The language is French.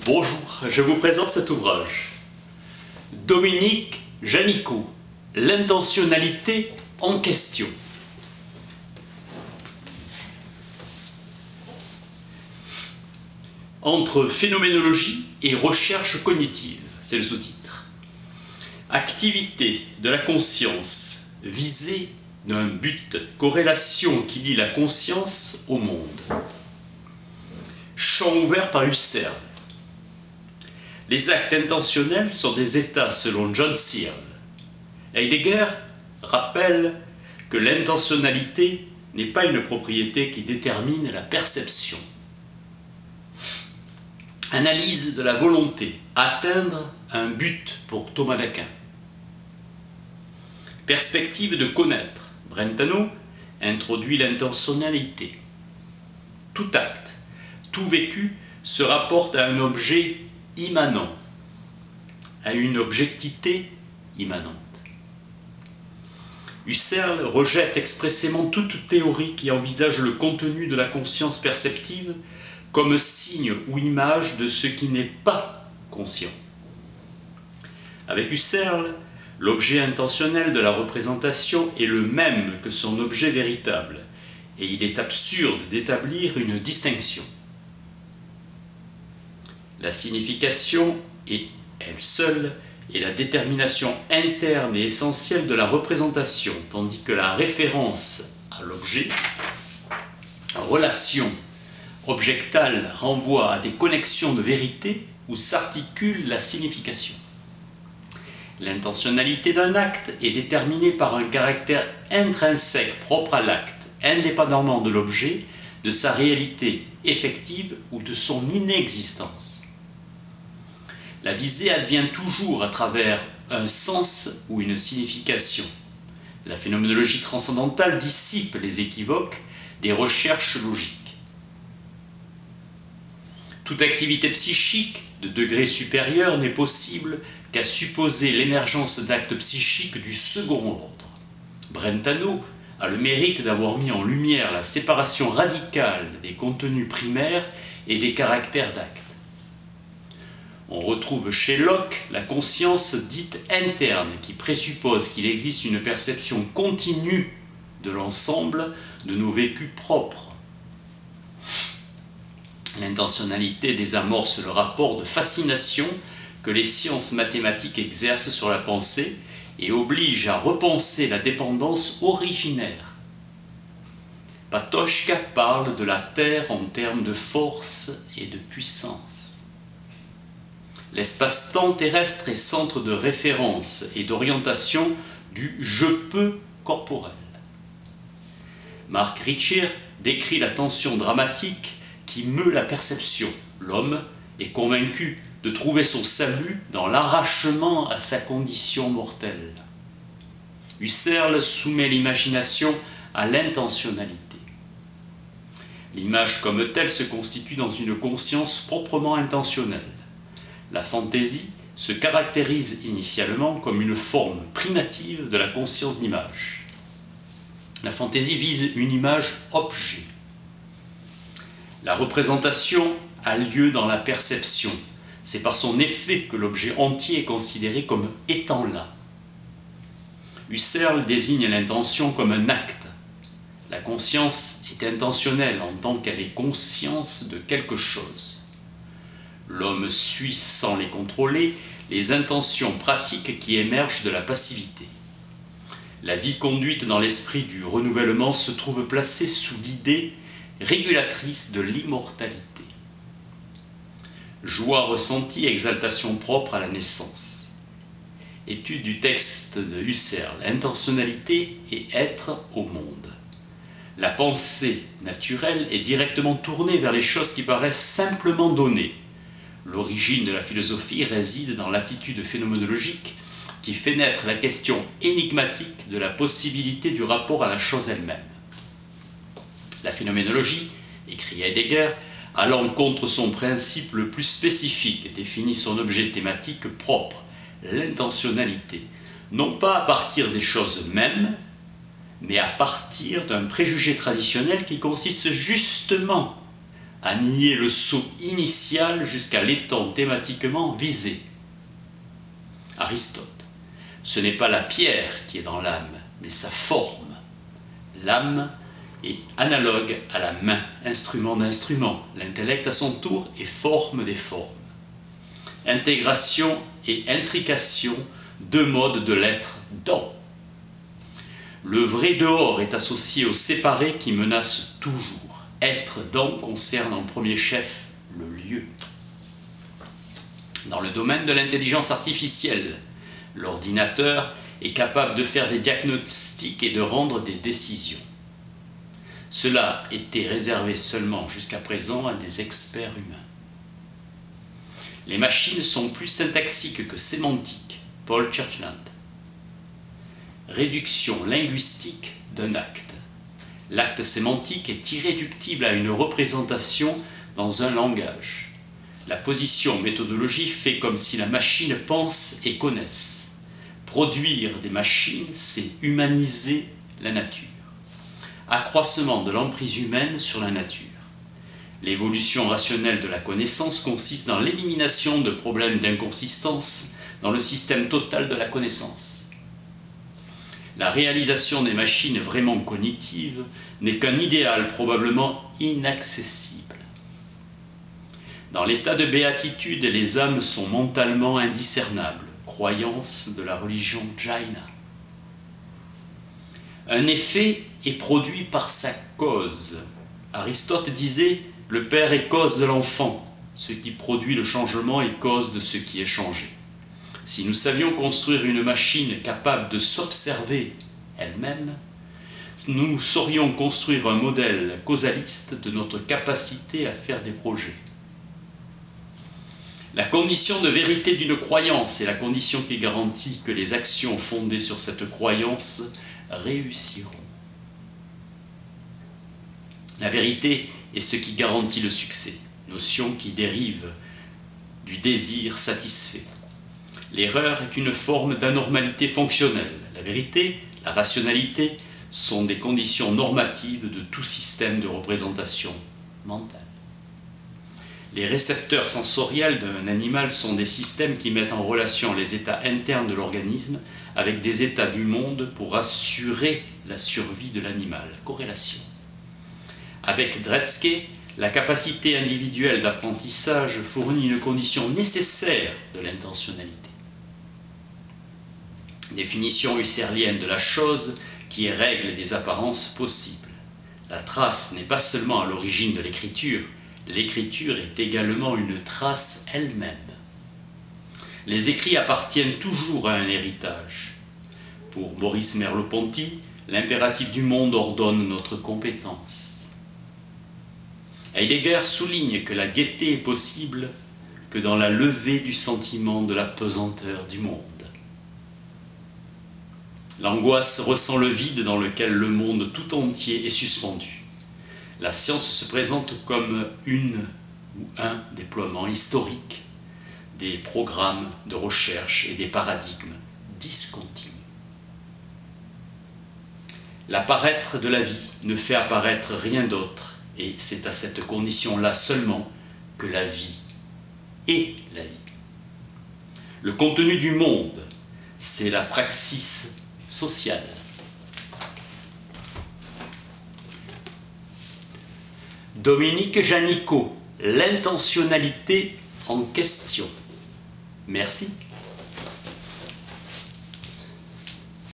Bonjour, je vous présente cet ouvrage. Dominique Janicot, l'intentionnalité en question. Entre phénoménologie et recherche cognitive, c'est le sous-titre. Activité de la conscience, visée d'un but, corrélation qui lie la conscience au monde. Champ ouvert par Husserl. Les actes intentionnels sont des états selon John Searle. Heidegger rappelle que l'intentionnalité n'est pas une propriété qui détermine la perception. Analyse de la volonté, atteindre un but pour Thomas d'Aquin. Perspective de connaître, Brentano introduit l'intentionnalité. Tout acte, tout vécu se rapporte à un objet immanent, à une objectivité immanente. Husserl rejette expressément toute théorie qui envisage le contenu de la conscience perceptive comme signe ou image de ce qui n'est pas conscient. Avec Husserl, l'objet intentionnel de la représentation est le même que son objet véritable, et il est absurde d'établir une distinction. La signification est, elle seule, est la détermination interne et essentielle de la représentation, tandis que la référence à l'objet, en relation objectale, renvoie à des connexions de vérité où s'articule la signification. L'intentionnalité d'un acte est déterminée par un caractère intrinsèque propre à l'acte, indépendamment de l'objet, de sa réalité effective ou de son inexistence. La visée advient toujours à travers un sens ou une signification. La phénoménologie transcendantale dissipe les équivoques des recherches logiques. Toute activité psychique de degré supérieur n'est possible qu'à supposer l'émergence d'actes psychiques du second ordre. Brentano a le mérite d'avoir mis en lumière la séparation radicale des contenus primaires et des caractères d'actes. On retrouve chez Locke la conscience dite interne qui présuppose qu'il existe une perception continue de l'ensemble de nos vécus propres. L'intentionnalité désamorce le rapport de fascination que les sciences mathématiques exercent sur la pensée et oblige à repenser la dépendance originaire. Patočka parle de la Terre en termes de force et de puissance. L'espace-temps terrestre est centre de référence et d'orientation du « je peux » corporel. Mark Ritchie décrit la tension dramatique qui meut la perception. L'homme est convaincu de trouver son salut dans l'arrachement à sa condition mortelle. Husserl soumet l'imagination à l'intentionnalité. L'image comme telle se constitue dans une conscience proprement intentionnelle. La fantaisie se caractérise initialement comme une forme primative de la conscience d'image. La fantaisie vise une image objet. La représentation a lieu dans la perception. C'est par son effet que l'objet entier est considéré comme étant là. Husserl désigne l'intention comme un acte. La conscience est intentionnelle en tant qu'elle est conscience de quelque chose. L'homme suit sans les contrôler les intentions pratiques qui émergent de la passivité. La vie conduite dans l'esprit du renouvellement se trouve placée sous l'idée régulatrice de l'immortalité. Joie ressentie, exaltation propre à la naissance. Étude du texte de Husserl, intentionnalité et être au monde. La pensée naturelle est directement tournée vers les choses qui paraissent simplement données. L'origine de la philosophie réside dans l'attitude phénoménologique qui fait naître la question énigmatique de la possibilité du rapport à la chose elle-même. La phénoménologie, écrit Heidegger, allant contre son principe le plus spécifique, définit son objet thématique propre, l'intentionnalité, non pas à partir des choses mêmes, mais à partir d'un préjugé traditionnel qui consiste justement à nier le saut initial jusqu'à l'étang thématiquement visé. Aristote. Ce n'est pas la pierre qui est dans l'âme, mais sa forme. L'âme est analogue à la main, instrument d'instrument. L'intellect, à son tour, est forme des formes. Intégration et intrication, deux modes de l'être dans. Le vrai dehors est associé au séparé qui menace toujours. Être dans concerne en premier chef le lieu. Dans le domaine de l'intelligence artificielle, l'ordinateur est capable de faire des diagnostics et de rendre des décisions. Cela était réservé seulement jusqu'à présent à des experts humains. Les machines sont plus syntaxiques que sémantiques. Paul Churchland. Réduction linguistique d'un acte. L'acte sémantique est irréductible à une représentation dans un langage. La position méthodologie fait comme si la machine pense et connaisse. Produire des machines, c'est humaniser la nature. Accroissement de l'emprise humaine sur la nature. L'évolution rationnelle de la connaissance consiste dans l'élimination de problèmes d'inconsistance dans le système total de la connaissance. La réalisation des machines vraiment cognitives n'est qu'un idéal probablement inaccessible. Dans l'état de béatitude, les âmes sont mentalement indiscernables, croyance de la religion Jaina. Un effet est produit par sa cause. Aristote disait « Le père est cause de l'enfant, ce qui produit le changement est cause de ce qui est changé ». Si nous savions construire une machine capable de s'observer elle-même, nous saurions construire un modèle causaliste de notre capacité à faire des projets. La condition de vérité d'une croyance est la condition qui garantit que les actions fondées sur cette croyance réussiront. La vérité est ce qui garantit le succès, notion qui dérive du désir satisfait. L'erreur est une forme d'anormalité fonctionnelle. La vérité, la rationalité sont des conditions normatives de tout système de représentation mentale. Les récepteurs sensoriels d'un animal sont des systèmes qui mettent en relation les états internes de l'organisme avec des états du monde pour assurer la survie de l'animal. Corrélation. Avec Dretske, la capacité individuelle d'apprentissage fournit une condition nécessaire de l'intentionnalité. Définition husserlienne de la chose qui est règle des apparences possibles. La trace n'est pas seulement à l'origine de l'écriture, l'écriture est également une trace elle-même. Les écrits appartiennent toujours à un héritage. Pour Boris Merleau-Ponty, l'impératif du monde ordonne notre compétence. Heidegger souligne que la gaieté est possible que dans la levée du sentiment de la pesanteur du monde. L'angoisse ressent le vide dans lequel le monde tout entier est suspendu. La science se présente comme une ou un déploiement historique des programmes de recherche et des paradigmes discontinus. L'apparaître de la vie ne fait apparaître rien d'autre, et c'est à cette condition-là seulement que la vie est la vie. Le contenu du monde, c'est la praxis sociale. Dominique Janicot, l'intentionnalité en question. Merci.